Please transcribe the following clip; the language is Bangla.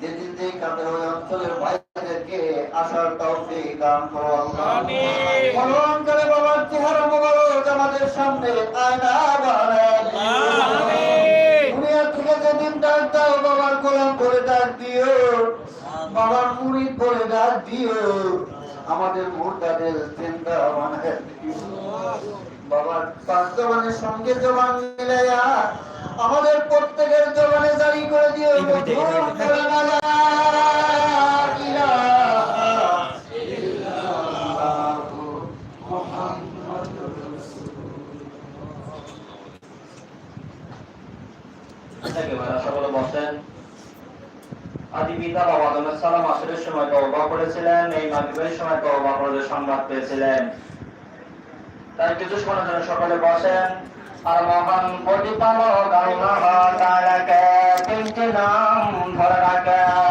যেদিন যেই কাদের ওই অঞ্চলের ভাইদেরকে আসার তৌফিক দান করো আল্লাহ। ফলন করে বাবার চেহারা মোবারক আমাদের সামনে আয়না বানায় দিও। দুনিয়া থেকে যেদিন ডাক দাও বাবার গোলাম করে ডাক দিও, বাবার মুরিদ করে ডাক দিও, আমাদের মুর্দাদের জিন্দা বানায় দিও। বাবার পাঁচ জবানের সঙ্গে জবান মিলাইয়া আমাদের প্রত্যেকের জবানে জারি করে দিও সকলে বসেন। আদি পিতা বাবা আদম আলাইহিস সালাম আসরের সময় তওবা করেছিলেন, এই মাগরিবের সময় তওবা করার সংবাদ পেয়েছিলেন। তাই কিছু শোনার জন্য সকলে বসেন। আর মহান প্রতিপালক আল্লাহ তাআলাকে তিনটি নাম ধরে রাখেন।